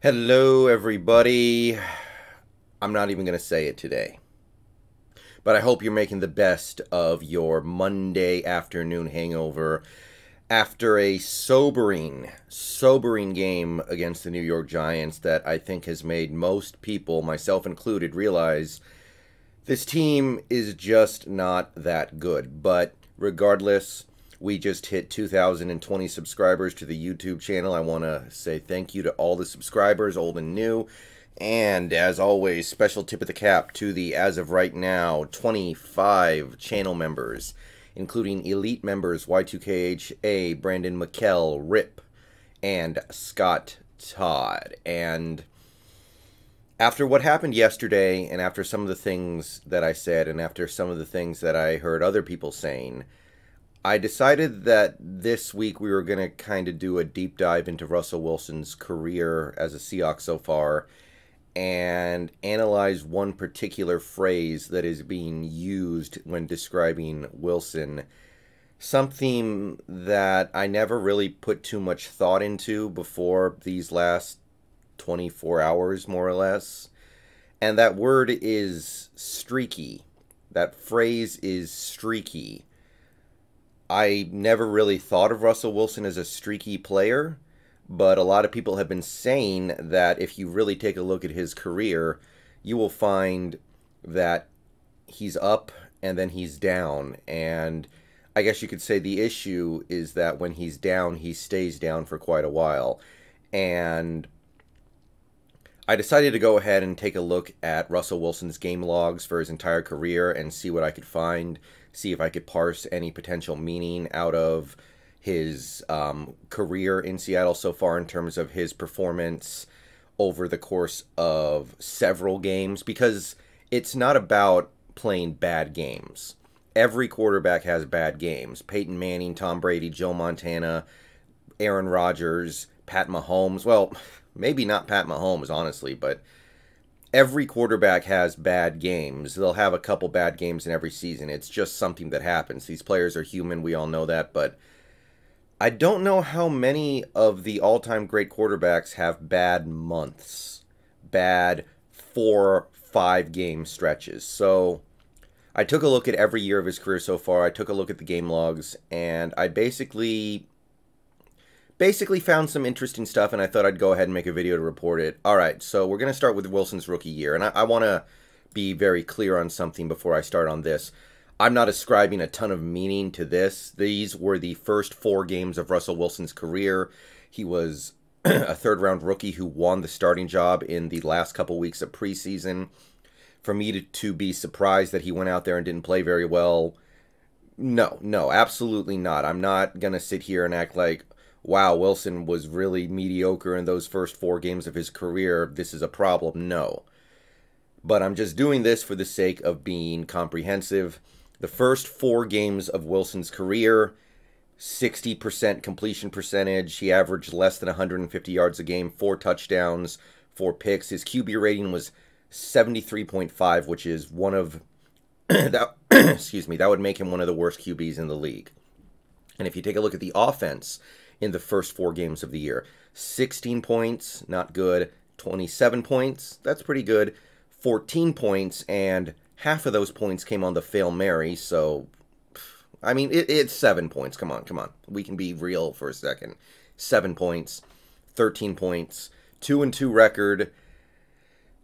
Hello, everybody. I'm not even going to say it today, but I hope you're making the best of your Monday afternoon hangover after a sobering game against the New York Giants that I think has made most people, myself included, realize this team is just not that good. But regardless, we just hit 2,020 subscribers to the YouTube channel. I want to say thank you to all the subscribers, old and new. And as always, special tip of the cap to the, as of right now, 25 channel members, including elite members Y2KHA, Brandon, Mikel, Rip, and Scott Todd. And after what happened yesterday, and after some of the things that I said, and after some of the things that I heard other people saying, I decided that this week we were going to kind of do a deep dive into Russell Wilson's career as a Seahawks so far and analyze one particular phrase that is being used when describing Wilson. Something that I never really put too much thought into before these last 24 hours, more or less. And that word is streaky. That phrase is streaky. I never really thought of Russell Wilson as a streaky player, but a lot of people have been saying that if you really take a look at his career, you will find that he's up and then he's down. And I guess you could say the issue is that when he's down, he stays down for quite a while. And I decided to go ahead and take a look at Russell Wilson's game logs for his entire career and see what I could find, see if I could parse any potential meaning out of his career in Seattle so far in terms of his performance over the course of several games, because it's not about playing bad games. Every quarterback has bad games. Peyton Manning, Tom Brady, Joe Montana, Aaron Rodgers, Pat Mahomes. Well, maybe not Pat Mahomes, honestly, but every quarterback has bad games. They'll have a couple bad games in every season. It's just something that happens. These players are human. We all know that, but I don't know how many of the all-time great quarterbacks have bad months, bad 4-5 game stretches. So I took a look at every year of his career so far. I took a look at the game logs, and I basically found some interesting stuff, and I thought I'd go ahead and make a video to report it. All right, so we're going to start with Wilson's rookie year, and I want to be very clear on something before I start on this. I'm not ascribing a ton of meaning to this. These were the first 4 games of Russell Wilson's career. He was a third-round rookie who won the starting job in the last couple weeks of preseason. For me to be surprised that he went out there and didn't play very well, no, absolutely not. I'm not going to sit here and act like, wow, Wilson was really mediocre in those first 4 games of his career, this is a problem. No. But I'm just doing this for the sake of being comprehensive. The first 4 games of Wilson's career, 60% completion percentage. He averaged less than 150 yards a game, 4 touchdowns, 4 picks. His QB rating was 73.5, which is one of that excuse me, that would make him one of the worst QBs in the league. And if you take a look at the offense in the first 4 games of the year, 16 points, not good. 27 points, that's pretty good. 14 points, and half of those points came on the Fail Mary, so, I mean, it's 7 points. Come on. We can be real for a second. 7 points, 13 points, 2-2 record.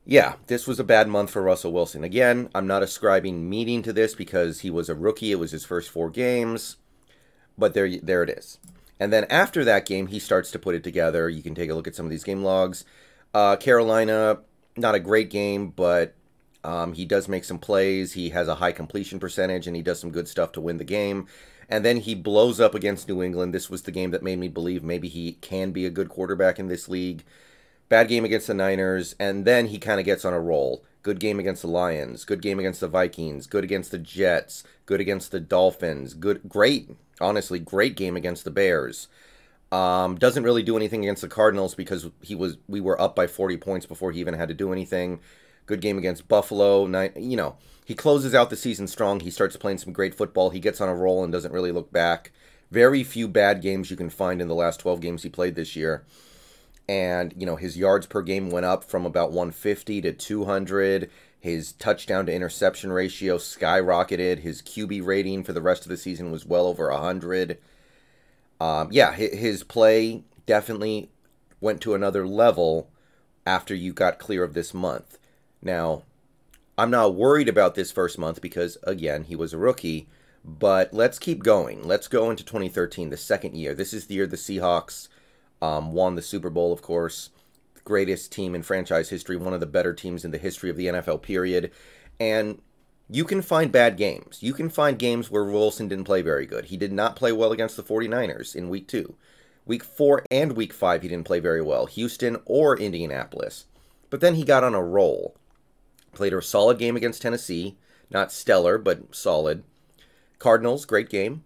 Yeah, this was a bad month for Russell Wilson. Again, I'm not ascribing meaning to this because he was a rookie. It was his first 4 games, but there it is. And then after that game, he starts to put it together. You can take a look at some of these game logs. Carolina, not a great game, but he does make some plays. He has a high completion percentage, and he does some good stuff to win the game. And then he blows up against New England. This was the game that made me believe maybe he can be a good quarterback in this league. Bad game against the Niners, and then he kind of gets on a roll. Good game against the Lions. Good game against the Vikings. Good against the Jets. Good against the Dolphins. Honestly, great game against the Bears. Doesn't really do anything against the Cardinals because we were up by 40 points before he even had to do anything. Good game against Buffalo. He closes out the season strong. He starts playing some great football. He gets on a roll and doesn't really look back. Very few bad games you can find in the last 12 games he played this year. And, his yards per game went up from about 150 to 200. His touchdown to interception ratio skyrocketed. His QB rating for the rest of the season was well over 100. His play definitely went to another level after you got clear of this month. Now, I'm not worried about this first month because, again, he was a rookie. But let's keep going. Let's go into 2013, the second year. This is the year the Seahawks won the Super Bowl, of course. The greatest team in franchise history, one of the better teams in the history of the NFL, period. And you can find bad games. You can find games where Wilson didn't play very good. He did not play well against the 49ers in Week 2. Week 4 and Week 5, he didn't play very well. Houston or Indianapolis. But then he got on a roll. Played a solid game against Tennessee. Not stellar, but solid. Cardinals, great game.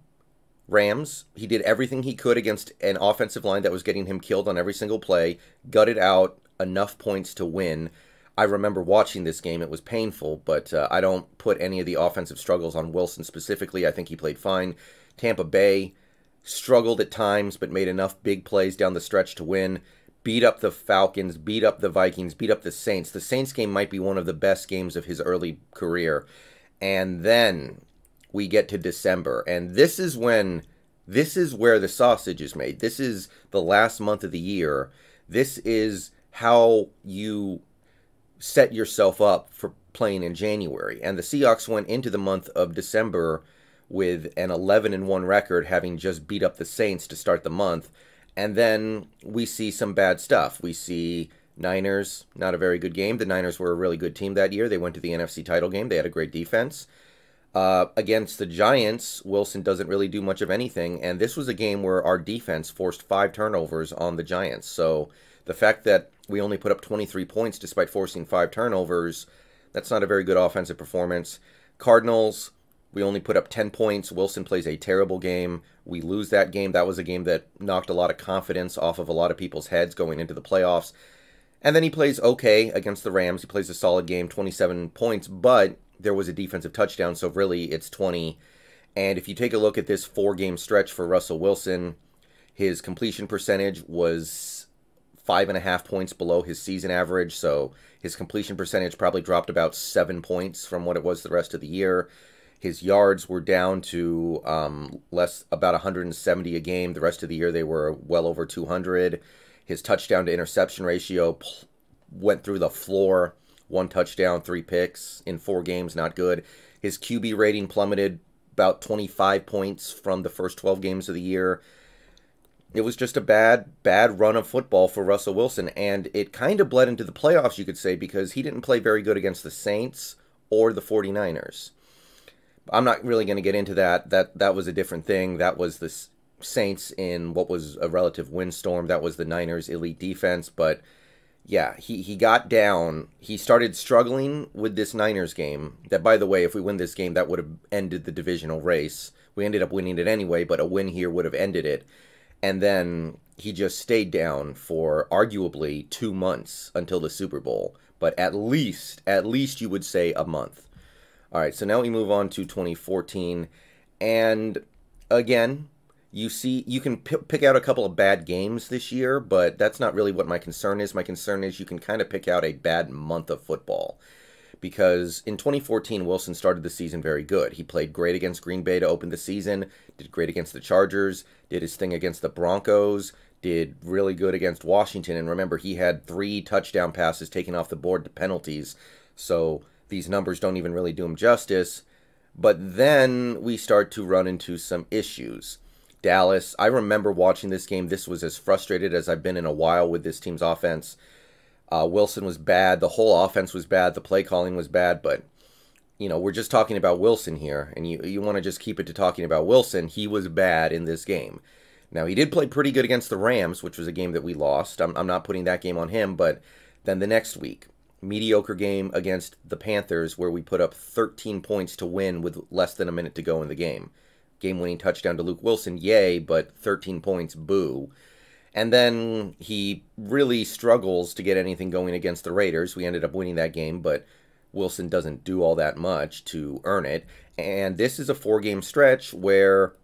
Rams, he did everything he could against an offensive line that was getting him killed on every single play. Gutted out enough points to win. I remember watching this game. It was painful, but I don't put any of the offensive struggles on Wilson specifically. I think he played fine. Tampa Bay struggled at times, but made enough big plays down the stretch to win. Beat up the Falcons, beat up the Vikings, beat up the Saints. The Saints game might be one of the best games of his early career. And then we get to December, and this is where the sausage is made. This is the last month of the year. This is how you set yourself up for playing in January. And the Seahawks went into the month of December with an 11-1 record, having just beat up the Saints to start the month. And then we see some bad stuff. We see Niners, not a very good game. The Niners were a really good team that year. They went to the NFC title game. They had a great defense. Against the Giants, Wilson doesn't really do much of anything, and this was a game where our defense forced 5 turnovers on the Giants. So the fact that we only put up 23 points despite forcing 5 turnovers, that's not a very good offensive performance. Cardinals, we only put up 10 points. Wilson plays a terrible game. We lose that game. That was a game that knocked a lot of confidence off of a lot of people's heads going into the playoffs. And then he plays okay against the Rams. He plays a solid game, 27 points, but there was a defensive touchdown, so really it's 20. And if you take a look at this 4-game stretch for Russell Wilson, his completion percentage was 5.5 points below his season average, so his completion percentage probably dropped about 7 points from what it was the rest of the year. His yards were down to about 170 a game. The rest of the year they were well over 200. His touchdown to interception ratio went through the floor. 1 touchdown, 3 picks in 4 games, not good. His QB rating plummeted about 25 points from the first 12 games of the year. It was just a bad run of football for Russell Wilson, and it kind of bled into the playoffs, you could say, because he didn't play very good against the Saints or the 49ers. I'm not really going to get into that. That was a different thing. That was the Saints in what was a relative windstorm. That was the Niners' elite defense, but yeah, he got down. He started struggling with this Niners game. That, by the way, if we win this game, that would have ended the divisional race. We ended up winning it anyway, but a win here would have ended it. And then he just stayed down for arguably 2 months until the Super Bowl. But at least you would say a month. All right, so now we move on to 2014. And again, you can pick out a couple of bad games this year, but that's not really what my concern is. My concern is you can kind of pick out a bad month of football. Because in 2014, Wilson started the season very good. He played great against Green Bay to open the season, did great against the Chargers, did his thing against the Broncos, did really good against Washington. And remember, he had 3 touchdown passes taken off the board to penalties. So these numbers don't even really do him justice. But then we start to run into some issues. Dallas, I remember watching this game. This was as frustrated as I've been in a while with this team's offense. Wilson was bad. The whole offense was bad. The play calling was bad. But, we're just talking about Wilson here. And you want to just keep it to talking about Wilson. He was bad in this game. Now, he did play pretty good against the Rams, which was a game that we lost. I'm not putting that game on him. But then the next week, mediocre game against the Panthers where we put up 13 points to win with less than a minute to go in the game. Game-winning touchdown to Luke Wilson, yay, but 13 points, boo. And then he really struggles to get anything going against the Raiders. We ended up winning that game, but Wilson doesn't do all that much to earn it. And this is a 4-game stretch where,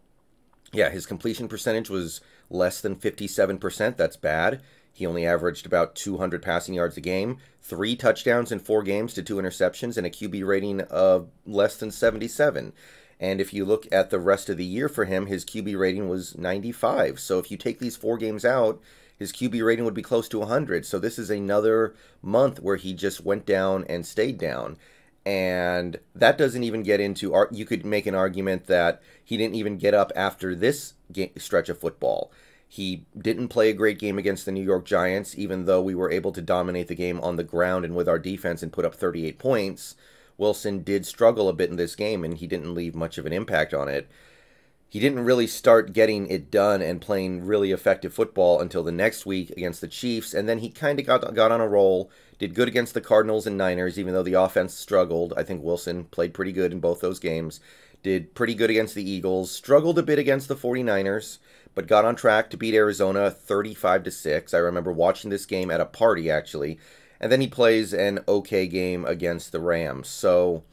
his completion percentage was less than 57%. That's bad. He only averaged about 200 passing yards a game, 3 touchdowns in 4 games to 2 interceptions, and a QB rating of less than 77. And if you look at the rest of the year for him, his QB rating was 95. So if you take these 4 games out, his QB rating would be close to 100. So this is another month where he just went down and stayed down. And that doesn't even get into, you could make an argument that he didn't even get up after this stretch of football. He didn't play a great game against the New York Giants, even though we were able to dominate the game on the ground and with our defense and put up 38 points. Wilson did struggle a bit in this game, and he didn't leave much of an impact on it. He didn't really start getting it done and playing really effective football until the next week against the Chiefs, and then he kind of got on a roll, did good against the Cardinals and Niners, even though the offense struggled. I think Wilson played pretty good in both those games, did pretty good against the Eagles, struggled a bit against the 49ers, but got on track to beat Arizona 35-6. I remember watching this game at a party, actually, and then he plays an okay game against the Rams. So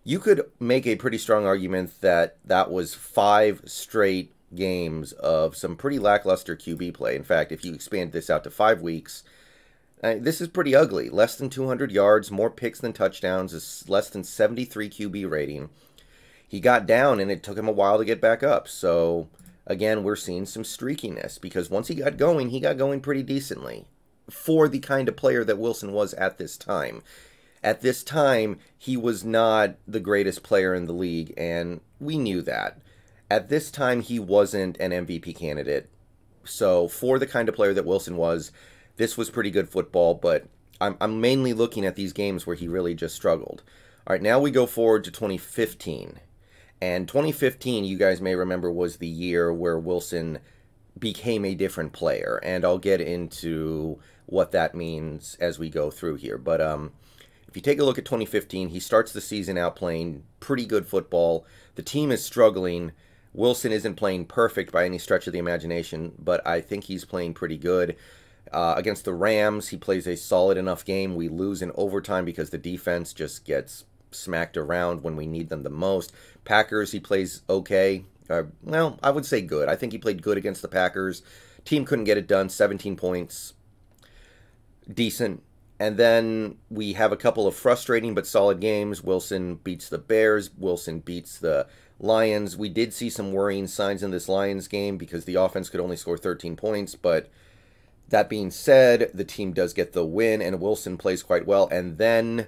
you could make a pretty strong argument that that was 5 straight games of some pretty lackluster QB play. In fact, if you expand this out to 5 weeks, this is pretty ugly. Less than 200 yards, more picks than touchdowns, is less than 73 QB rating. He got down, and it took him a while to get back up. So, again, we're seeing some streakiness, because once he got going pretty decently for the kind of player that Wilson was at this time. At this time, he was not the greatest player in the league, and we knew that. At this time, he wasn't an MVP candidate. So, for the kind of player that Wilson was, this was pretty good football, but I'm mainly looking at these games where he really just struggled. All right, now we go forward to 2015. And 2015, you guys may remember, was the year where Wilson became a different player. And I'll get into what that means as we go through here. But if you take a look at 2015, he starts the season out playing pretty good football. The team is struggling. Wilson isn't playing perfect by any stretch of the imagination, but I think he's playing pretty good. Against the Rams, he plays a solid enough game. We lose in overtime because the defense just gets smacked around when we need them the most. Packers, he plays okay. Well, I would say good. I think he played good against the Packers. Team couldn't get it done. 17 points. Decent. And then we have a couple of frustrating but solid games. Wilson beats the Bears. Wilson beats the Lions. We did see some worrying signs in this Lions game because the offense could only score 13 points. But that being said, the team does get the win, and Wilson plays quite well. And then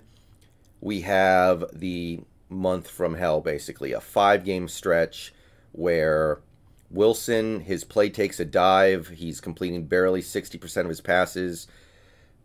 we have the month from hell, basically. A 5-game stretch where Wilson, his play takes a dive. He's completing barely 60% of his passes.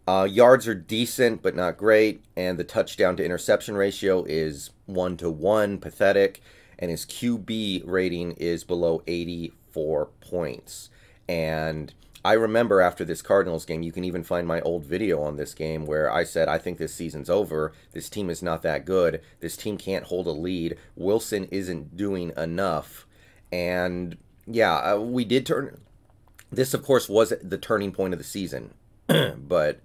Yards are decent, but not great. And the touchdown to interception ratio is 1-to-1, pathetic. And his QB rating is below 84 points. And I remember after this Cardinals game, you can even find my old video on this game where I said, I think this season's over. This team is not that good. This team can't hold a lead. Wilson isn't doing enough. And yeah, we did turn. This, of course, was the turning point of the season. But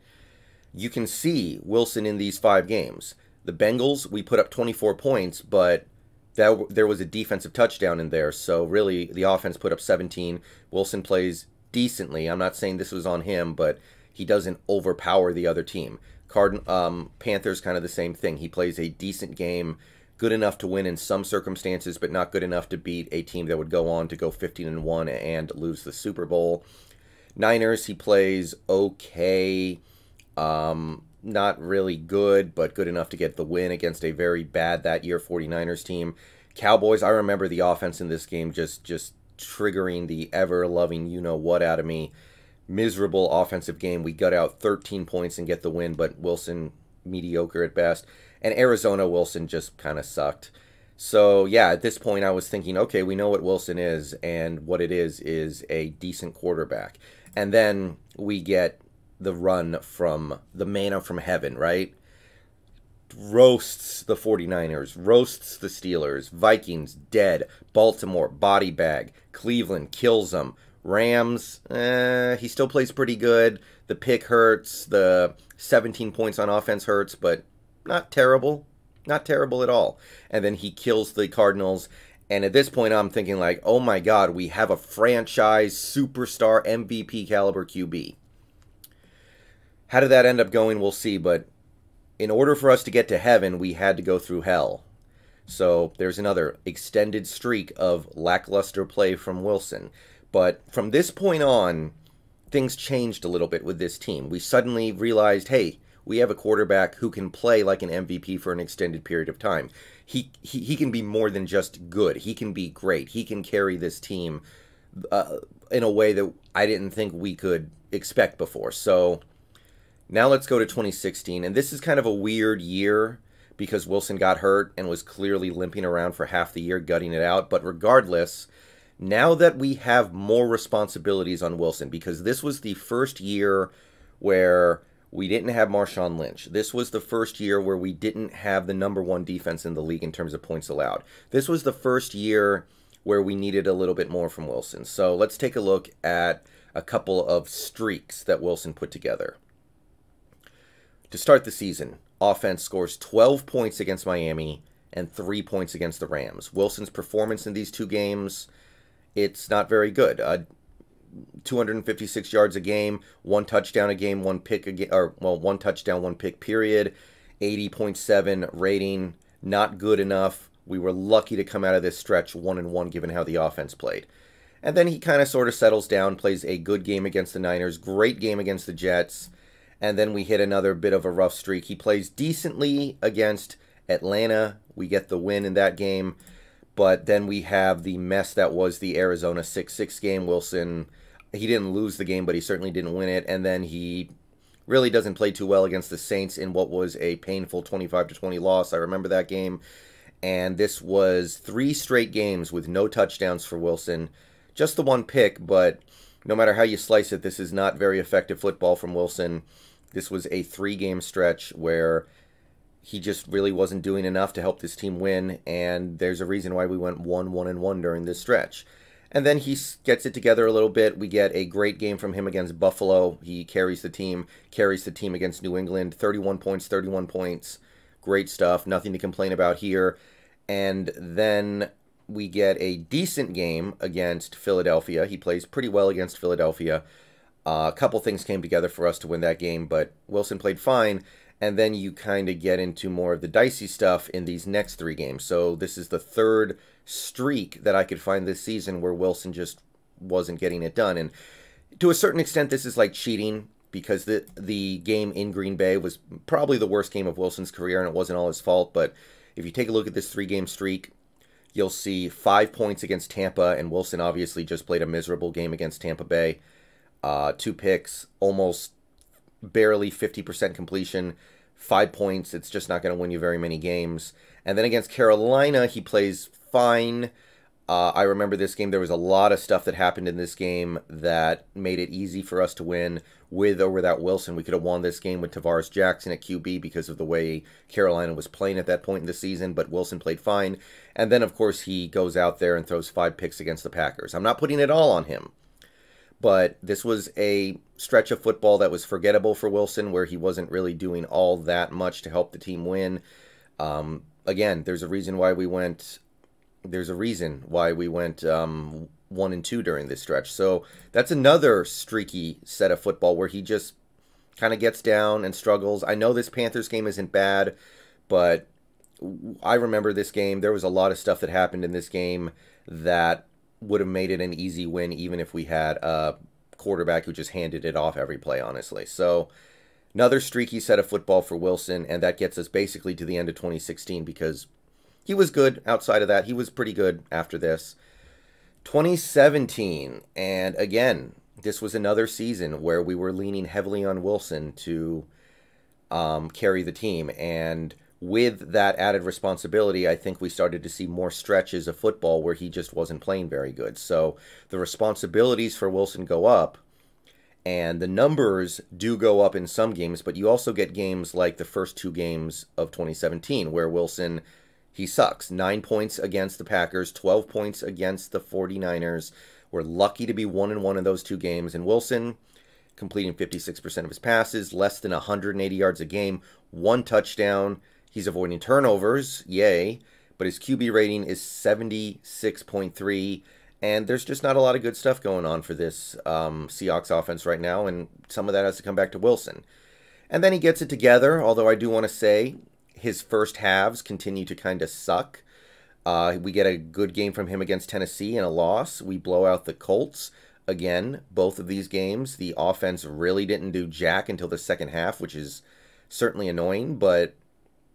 you can see Wilson in these 5 games. The Bengals, we put up 24 points, but there was a defensive touchdown in there. So really, the offense put up 17. Wilson plays decently. I'm not saying this was on him, but he doesn't overpower the other team. Panthers, kind of the same thing. He plays a decent game, good enough to win in some circumstances, but not good enough to beat a team that would go on to go 15-1 and lose the Super Bowl. Niners, he plays okay, not really good, but good enough to get the win against a very bad that year 49ers team. Cowboys, I remember the offense in this game just triggering the ever-loving you-know-what out of me. Miserable offensive game. We gut out 13 points and get the win, but Wilson, mediocre at best. And Arizona, Wilson just kind of sucked. So, yeah, at this point I was thinking, okay, we know what Wilson is, and what it is a decent quarterback. And then we get the run from the manna from heaven, right? Roasts the 49ers, roasts the Steelers, Vikings, dead, Baltimore, body bag, Cleveland, kills them, Rams, he still plays pretty good, the pick hurts, the 17 points on offense hurts, but not terrible, not terrible at all. And then he kills the Cardinals, and at this point I'm thinking like, oh my god, we have a franchise superstar MVP caliber QB. How did that end up going? We'll see. But in order for us to get to heaven, we had to go through hell. So there's another extended streak of lackluster play from Wilson. But from this point on, things changed a little bit with this team. We suddenly realized, hey, we have a quarterback who can play like an MVP for an extended period of time. He can be more than just good. He can be great. He can carry this team in a way that I didn't think we could expect before. So now let's go to 2016. And this is kind of a weird year because Wilson got hurt and was clearly limping around for half the year, gutting it out. But regardless, now that we have more responsibilities on Wilson, because this was the first year where we didn't have Marshawn Lynch. This was the first year where we didn't have the #1 defense in the league in terms of points allowed. This was the first year where we needed a little bit more from Wilson. So let's take a look at a couple of streaks that Wilson put together. To start the season, offense scores 12 points against Miami and 3 points against the Rams. Wilson's performance in these two games, it's not very good. 256 yards a game, 1 touchdown a game, 1 pick a game, or well, 1 touchdown, 1 pick period, 80.7 rating, not good enough. We were lucky to come out of this stretch 1-1 given how the offense played. And then he kind of sort of settles down, plays a good game against the Niners, great game against the Jets, and then we hit another bit of a rough streak. He plays decently against Atlanta. We get the win in that game, but then we have the mess that was the Arizona 6-6 game. Wilson, he didn't lose the game, but he certainly didn't win it, and then he really doesn't play too well against the Saints in what was a painful 25-20 loss. I remember that game, and this was 3 straight games with no touchdowns for Wilson. Just the 1 pick, but no matter how you slice it, this is not very effective football from Wilson. This was a 3-game stretch where he just really wasn't doing enough to help this team win, and there's a reason why we went 1-1 during this stretch. And then he gets it together a little bit. We get a great game from him against Buffalo. He carries the team against New England. 31 points. Great stuff. Nothing to complain about here. And then we get a decent game against Philadelphia. He plays pretty well against Philadelphia. A couple things came together for us to win that game, but Wilson played fine. And then you kind of get into more of the dicey stuff in these next 3 games. So this is the 3rd streak that I could find this season where Wilson just wasn't getting it done. And to a certain extent, this is like cheating because the game in Green Bay was probably the worst game of Wilson's career, and it wasn't all his fault. But if you take a look at this 3-game streak, you'll see 5 points against Tampa, and Wilson obviously just played a miserable game against Tampa Bay. 2 picks, almost barely 50% completion, 5 points. It's just not going to win you very many games. And then against Carolina, he plays fine. I remember this game. There was a lot of stuff that happened in this game that made it easy for us to win with or without Wilson. We could have won this game with Tavares Jackson at QB because of the way Carolina was playing at that point in the season, but Wilson played fine. And then, of course, he goes out there and throws 5 picks against the Packers. I'm not putting it all on him, but this was a stretch of football that was forgettable for Wilson, where he wasn't really doing all that much to help the team win. Again, there's a reason why we went 1-2 during this stretch. So that's another streaky set of football where he just kind of gets down and struggles. I know this Panthers game isn't bad, but I remember this game. There was a lot of stuff that happened in this game that would have made it an easy win, even if we had a quarterback who just handed it off every play, honestly. So another streaky set of football for Wilson, and that gets us basically to the end of 2016 because he was good outside of that. He was pretty good after this. 2017, and again, this was another season where we were leaning heavily on Wilson to carry the team. And with that added responsibility, I think we started to see more stretches of football where he just wasn't playing very good. So the responsibilities for Wilson go up, and the numbers do go up in some games, but you also get games like the first 2 games of 2017 where Wilson, he sucks. 9 points against the Packers, 12 points against the 49ers. We're lucky to be 1-1 in those 2 games. And Wilson completing 56% of his passes, less than 180 yards a game, 1 touchdown. He's avoiding turnovers, yay. But his QB rating is 76.3. And there's just not a lot of good stuff going on for this Seahawks offense right now. And some of that has to come back to Wilson. And then he gets it together, although I do want to say his first halves continue to kind of suck. We get a good game from him against Tennessee and a loss. We blow out the Colts. Again, both of these games, the offense really didn't do jack until the second half, which is certainly annoying, but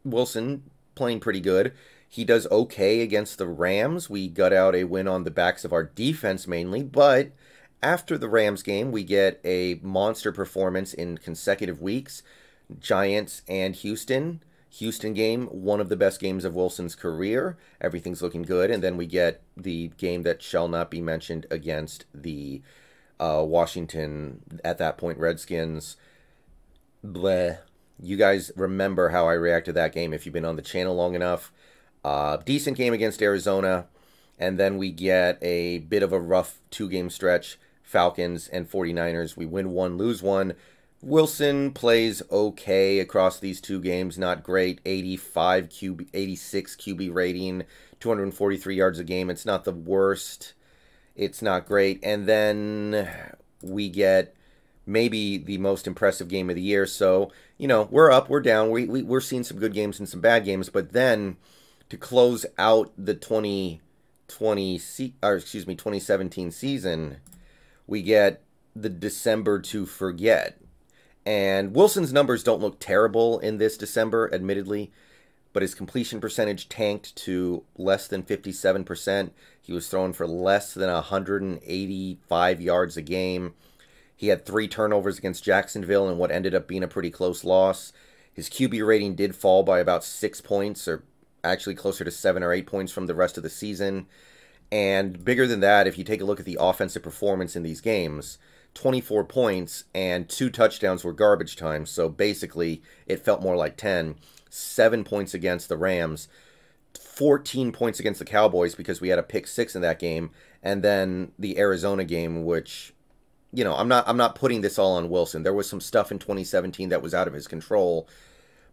Wilson playing pretty good. He does okay against the Rams. We gut out a win on the backs of our defense mainly, but after the Rams game, we get a monster performance in consecutive weeks. Giants and Houston. Houston game, one of the best games of Wilson's career. Everything's looking good. And then we get the game that shall not be mentioned against the Washington, at that point, Redskins. Bleh. You guys remember how I reacted to that game if you've been on the channel long enough. Decent game against Arizona. And then we get a bit of a rough two-game stretch. Falcons and 49ers. We win one, lose one. Wilson plays okay across these two games. Not great. 85 QB, 86 QB rating, 243 yards a game. It's not the worst. It's not great. And then we get maybe the most impressive game of the year. So, you know, we're up, we're down. We're seeing some good games and some bad games. But then to close out the 2017 season, we get the December to forget. And Wilson's numbers don't look terrible in this December, admittedly, but his completion percentage tanked to less than 57%. He was throwing for less than 185 yards a game. He had 3 turnovers against Jacksonville in what ended up being a pretty close loss. His QB rating did fall by about 6 points, or actually closer to 7 or 8 points from the rest of the season. And bigger than that, if you take a look at the offensive performance in these games, 24 points and 2 touchdowns were garbage time. So basically, it felt more like 10. 7 points against the Rams, 14 points against the Cowboys because we had a pick 6 in that game, and then the Arizona game, which, you know, I'm not putting this all on Wilson. There was some stuff in 2017 that was out of his control,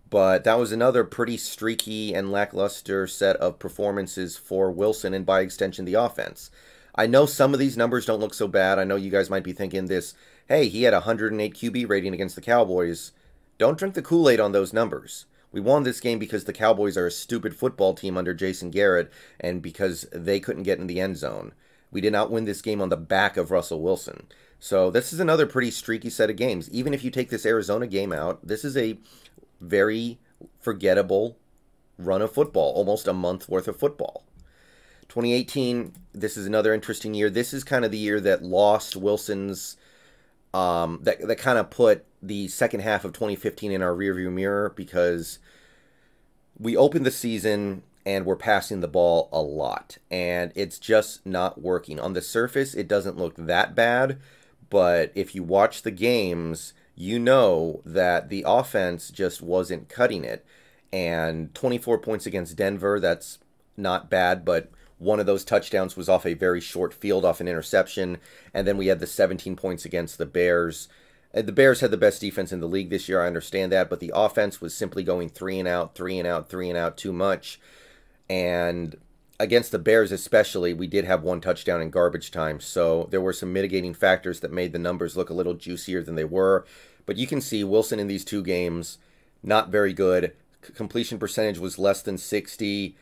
but that was another pretty streaky and lackluster set of performances for Wilson and by extension the offense. I know some of these numbers don't look so bad. I know you guys might be thinking this, hey, he had a 108 QB rating against the Cowboys. Don't drink the Kool-Aid on those numbers. We won this game because the Cowboys are a stupid football team under Jason Garrett and because they couldn't get in the end zone. We did not win this game on the back of Russell Wilson. So this is another pretty streaky set of games. Even if you take this Arizona game out, this is a very forgettable run of football, almost a month worth of football. 2018, this is another interesting year. This is kind of the year that lost Wilson's, that kind of put the second half of 2015 in our rearview mirror because we opened the season and we're passing the ball a lot. And it's just not working. On the surface, it doesn't look that bad. But if you watch the games, you know that the offense just wasn't cutting it. And 24 points against Denver, that's not bad, but one of those touchdowns was off a very short field, off an interception. And then we had the 17 points against the Bears. The Bears had the best defense in the league this year, I understand that, but the offense was simply going 3 and out, 3 and out, 3 and out too much. And against the Bears especially, we did have 1 touchdown in garbage time, so there were some mitigating factors that made the numbers look a little juicier than they were. But you can see Wilson in these 2 games, not very good. Completion percentage was less than 60.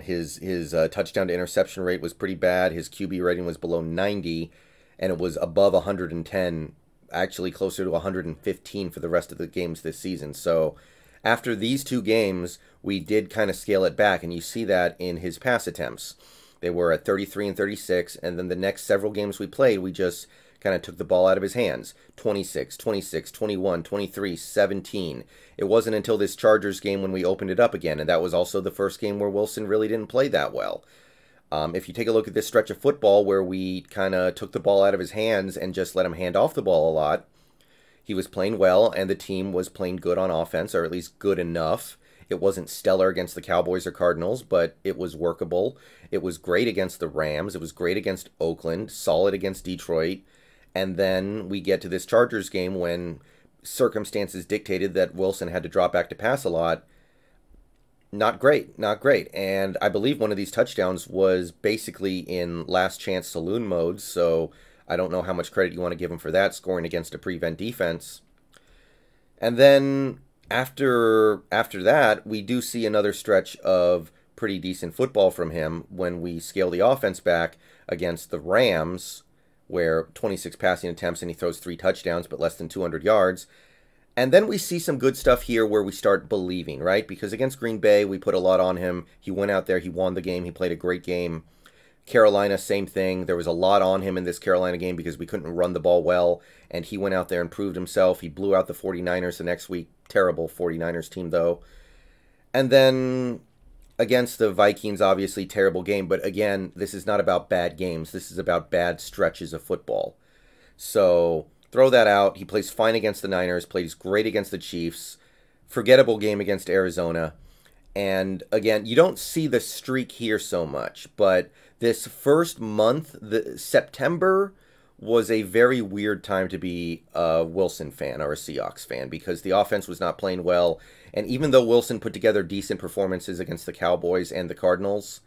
His touchdown to interception rate was pretty bad. His QB rating was below 90, and it was above 110, actually closer to 115 for the rest of the games this season. So after these 2 games, we did kind of scale it back, and you see that in his pass attempts. They were at 33 and 36, and then the next several games we played, we just kind of took the ball out of his hands. 26, 26, 21, 23, 17. It wasn't until this Chargers game when we opened it up again, and that was also the first game where Wilson really didn't play that well. If you take a look at this stretch of football where we kind of took the ball out of his hands and just let him hand off the ball a lot, he was playing well, and the team was playing good on offense, or at least good enough. It wasn't stellar against the Cowboys or Cardinals, but it was workable. It was great against the Rams. It was great against Oakland, solid against Detroit. And then we get to this Chargers game when circumstances dictated that Wilson had to drop back to pass a lot. Not great, not great. And I believe one of these touchdowns was basically in last chance saloon mode, so I don't know how much credit you want to give him for that, scoring against a prevent defense. And then after that, we do see another stretch of pretty decent football from him when we scale the offense back against the Rams, where 26 passing attempts and he throws 3 touchdowns but less than 200 yards. And then we see some good stuff here where we start believing, right? Because against Green Bay, we put a lot on him. He went out there, he won the game, he played a great game. Carolina, same thing. There was a lot on him in this Carolina game because we couldn't run the ball well, and he went out there and proved himself. He blew out the 49ers the next week. Terrible 49ers team, though. And then against the Vikings, obviously, terrible game. But again, this is not about bad games. This is about bad stretches of football. So throw that out. He plays fine against the Niners, plays great against the Chiefs. Forgettable game against Arizona. And again, you don't see the streak here so much, but this first month, September, was a very weird time to be a Wilson fan or a Seahawks fan because the offense was not playing well. And even though Wilson put together decent performances against the Cowboys and the Cardinals,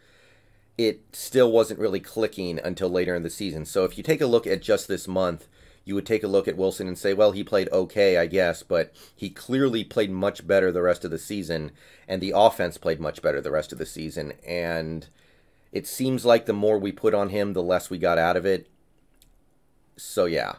it still wasn't really clicking until later in the season. So if you take a look at just this month, you would take a look at Wilson and say, well, he played okay, I guess, but he clearly played much better the rest of the season, and the offense played much better the rest of the season. And it seems like the more we put on him, the less we got out of it. So, yeah.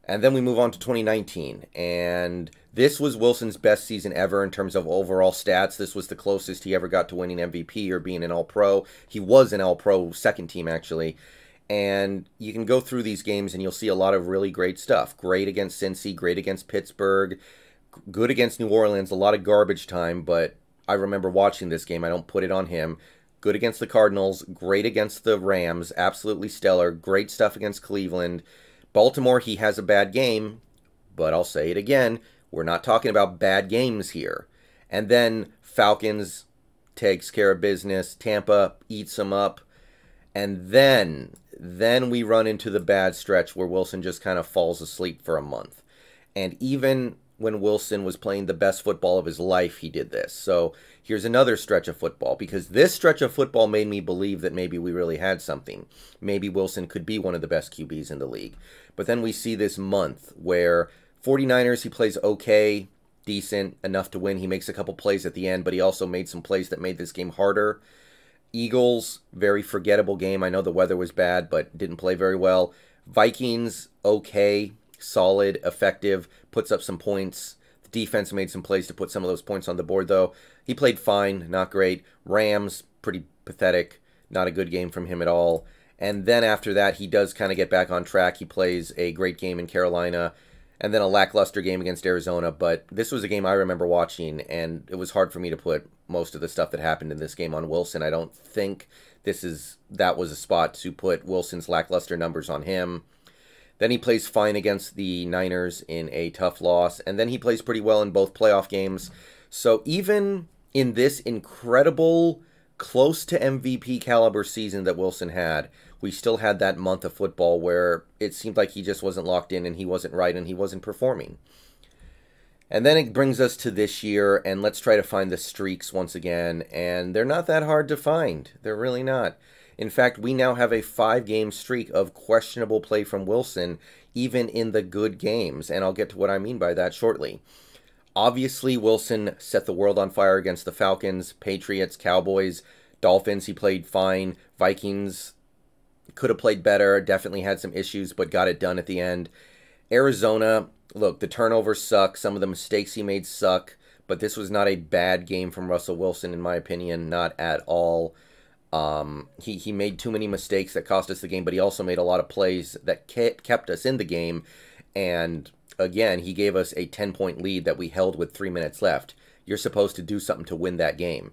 And then we move on to 2019, and this was Wilson's best season ever in terms of overall stats. This was the closest he ever got to winning MVP or being an All-Pro. He was an All-Pro second team, actually. And you can go through these games and you'll see a lot of really great stuff. Great against Cincy, great against Pittsburgh, good against New Orleans, a lot of garbage time, but I remember watching this game. I don't put it on him. Good against the Cardinals, great against the Rams, absolutely stellar, great stuff against Cleveland. Baltimore, he has a bad game, but I'll say it again, we're not talking about bad games here. And then Falcons takes care of business, Tampa eats them up, and then we run into the bad stretch where Wilson just kind of falls asleep for a month. And even when Wilson was playing the best football of his life, he did this. So here's another stretch of football, because this stretch of football made me believe that maybe we really had something. Maybe Wilson could be one of the best QBs in the league. But then we see this month where 49ers, he plays okay, decent, enough to win. He makes a couple plays at the end, but he also made some plays that made this game harder. Eagles, very forgettable game. I know the weather was bad, but didn't play very well. Vikings, okay, solid, effective, puts up some points. The defense made some plays to put some of those points on the board, though. He played fine, not great. Rams, pretty pathetic, not a good game from him at all. And then after that, he does kind of get back on track. He plays a great game in Carolina, and then a lackluster game against Arizona. But this was a game I remember watching, and it was hard for me to put most of the stuff that happened in this game on Wilson. I don't think that was a spot to put Wilson's lackluster numbers on him. Then he plays fine against the Niners in a tough loss, and then he plays pretty well in both playoff games. So even in this incredible, close to MVP caliber season that Wilson had, we still had that month of football where it seemed like he just wasn't locked in and he wasn't right and he wasn't performing. And then it brings us to this year, and let's try to find the streaks once again. And they're not that hard to find. They're really not. In fact, we now have a 5-game streak of questionable play from Wilson, even in the good games. And I'll get to what I mean by that shortly. Obviously, Wilson set the world on fire against the Falcons, Patriots, Cowboys, Dolphins. He played fine. Vikings could have played better. Definitely had some issues, but got it done at the end. Arizona, look, the turnovers suck. Some of the mistakes he made suck. But this was not a bad game from Russell Wilson, in my opinion. Not at all. He made too many mistakes that cost us the game, but he also made a lot of plays that kept us in the game. And again, he gave us a 10-point lead that we held with 3 minutes left. You're supposed to do something to win that game.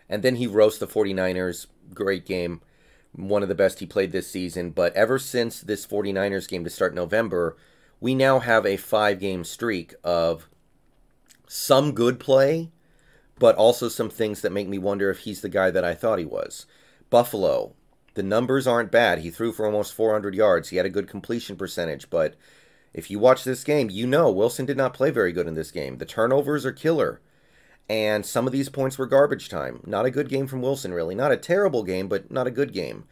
And then he roasts the 49ers. Great game. One of the best he played this season. But ever since this 49ers game to start November, we now have a 5-game streak of some good play, but also some things that make me wonder if he's the guy that I thought he was. Buffalo, the numbers aren't bad. He threw for almost 400 yards. He had a good completion percentage, but if you watch this game, you know Wilson did not play very good in this game. The turnovers are killer, and some of these points were garbage time. Not a good game from Wilson, really. Not a terrible game, but not a good game.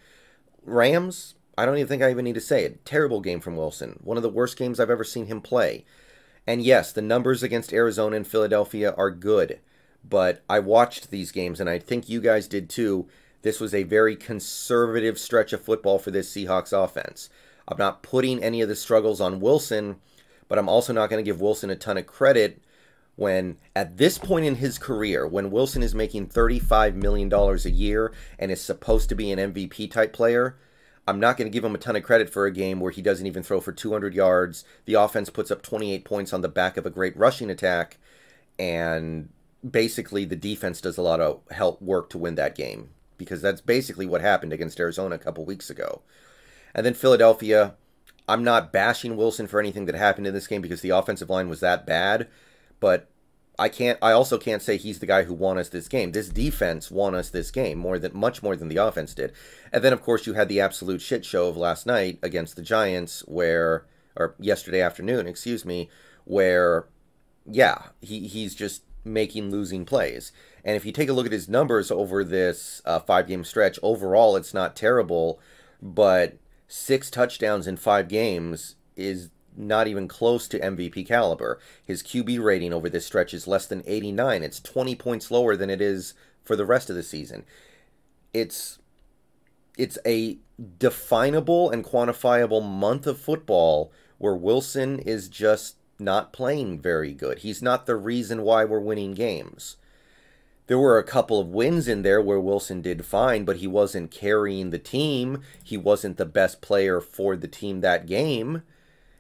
Rams, I don't even think I even need to say it. Terrible game from Wilson. One of the worst games I've ever seen him play. And yes, the numbers against Arizona and Philadelphia are good, but I watched these games, and I think you guys did too. This was a very conservative stretch of football for this Seahawks offense. I'm not putting any of the struggles on Wilson, but I'm also not going to give Wilson a ton of credit when, at this point in his career, when Wilson is making $35 million a year and is supposed to be an MVP-type player, I'm not going to give him a ton of credit for a game where he doesn't even throw for 200 yards. The offense puts up 28 points on the back of a great rushing attack, and basically the defense does a lot of help work to win that game, because that's basically what happened against Arizona a couple weeks ago. And then Philadelphia, I'm not bashing Wilson for anything that happened in this game because the offensive line was that bad, but I also can't say he's the guy who won us this game. This defense won us this game much more than the offense did. And then, of course, you had the absolute shit show of last night against the Giants or yesterday afternoon, where, yeah, he's just making losing plays. And if you take a look at his numbers over this 5-game stretch, overall it's not terrible, but 6 touchdowns in 5 games is not even close to MVP caliber. His QB rating over this stretch is less than 89. It's 20 points lower than it is for the rest of the season. It's a definable and quantifiable month of football where Wilson is just not playing very good. He's not the reason why we're winning games. There were a couple of wins in there where Wilson did fine, but he wasn't carrying the team. He wasn't the best player for the team that game.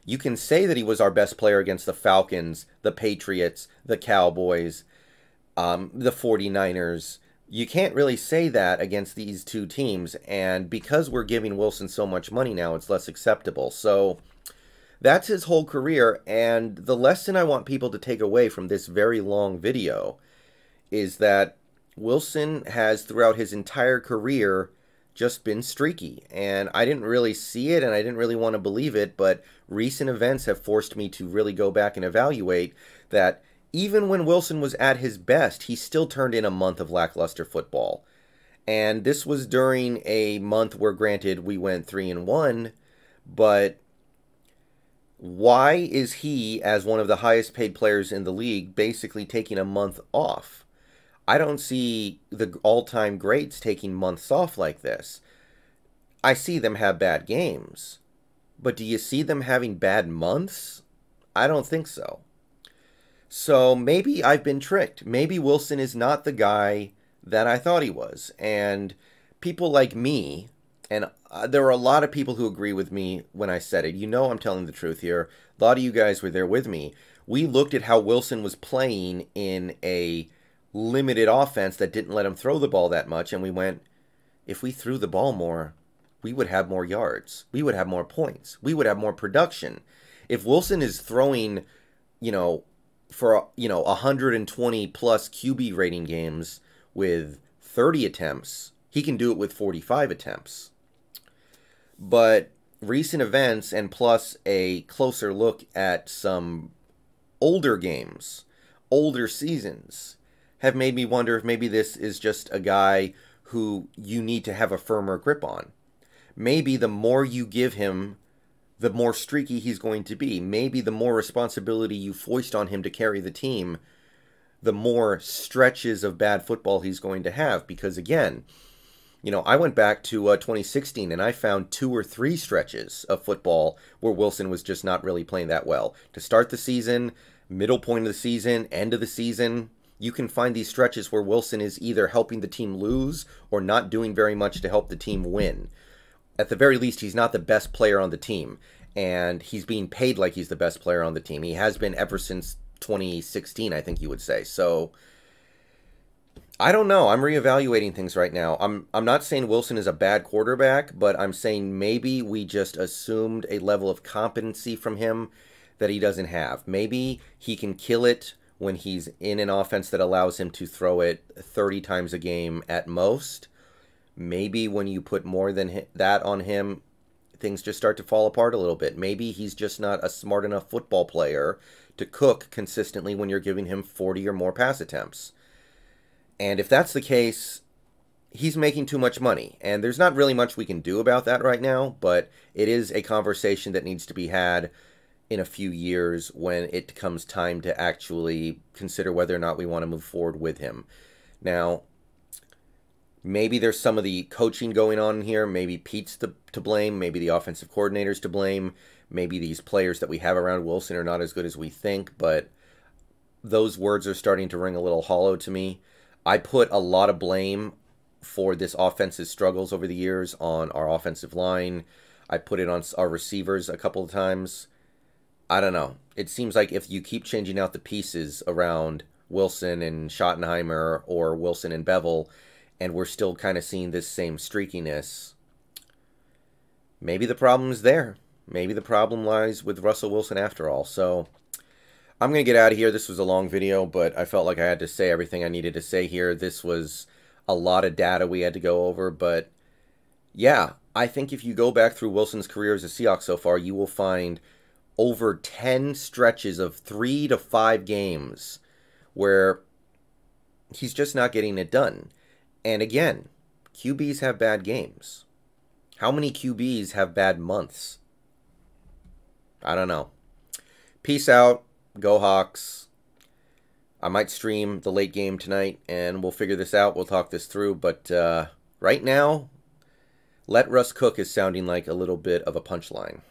You can say that he was our best player against the Falcons, the Patriots, the Cowboys, the 49ers. You can't really say that against these two teams, and because we're giving Wilson so much money now, it's less acceptable. So that's his whole career, and the lesson I want people to take away from this very long video is that Wilson has, throughout his entire career, just been streaky. And I didn't really see it, and I didn't really want to believe it, but recent events have forced me to really go back and evaluate that even when Wilson was at his best, he still turned in a month of lackluster football. And this was during a month where, granted, we went 3-1, but why is he, as one of the highest paid players in the league, basically taking a month off? I don't see the all-time greats taking months off like this. I see them have bad games. But do you see them having bad months? I don't think so. So maybe I've been tricked. Maybe Wilson is not the guy that I thought he was. And people like me, and there are a lot of people who agree with me when I said it. You know I'm telling the truth here. A lot of you guys were there with me. We looked at how Wilson was playing in a limited offense that didn't let him throw the ball that much, and we went, if we threw the ball more, we would have more yards. We would have more points. We would have more production. If Wilson is throwing, for 120 plus QB rating games with 30 attempts, he can do it with 45 attempts. But recent events, and plus a closer look at some older games, older seasons, have made me wonder if maybe this is just a guy who you need to have a firmer grip on. Maybe the more you give him, the more streaky he's going to be. Maybe the more responsibility you foist on him to carry the team, the more stretches of bad football he's going to have. Because again, I went back to 2016 and I found 2 or 3 stretches of football where Wilson was just not really playing that well. To start the season, middle point of the season, end of the season, you can find these stretches where Wilson is either helping the team lose or not doing very much to help the team win. At the very least, he's not the best player on the team, and he's being paid like he's the best player on the team. He has been ever since 2016, I think you would say. So I don't know. I'm reevaluating things right now. I'm not saying Wilson is a bad quarterback, but I'm saying maybe we just assumed a level of competency from him that he doesn't have. Maybe he can kill it when he's in an offense that allows him to throw it 30 times a game at most. Maybe when you put more than that on him, things just start to fall apart a little bit. Maybe he's just not a smart enough football player to cook consistently when you're giving him 40 or more pass attempts. And if that's the case, he's making too much money. And there's not really much we can do about that right now, but it is a conversation that needs to be had. in a few years when it comes time to actually consider whether or not we want to move forward with him. Now, maybe there's some of the coaching going on here. Maybe Pete's to blame. Maybe the offensive coordinator's to blame. Maybe these players that we have around Wilson are not as good as we think, but those words are starting to ring a little hollow to me. I put a lot of blame for this offensive struggles over the years on our offensive line. I put it on our receivers a couple of times. I don't know. It seems like if you keep changing out the pieces around Wilson and Schottenheimer or Wilson and Bevel, and we're still kind of seeing this same streakiness, maybe the problem's there. Maybe the problem lies with Russell Wilson after all. So I'm going to get out of here. This was a long video, but I felt like I had to say everything I needed to say here. This was a lot of data we had to go over, but yeah, I think if you go back through Wilson's career as a Seahawks so far, you will find over 10 stretches of 3 to 5 games where he's just not getting it done. And again, QBs have bad games. How many QBs have bad months? I don't know. Peace out. Go Hawks. I might stream the late game tonight, and we'll figure this out. We'll talk this through. But right now, Let Russ Cook is sounding like a little bit of a punchline.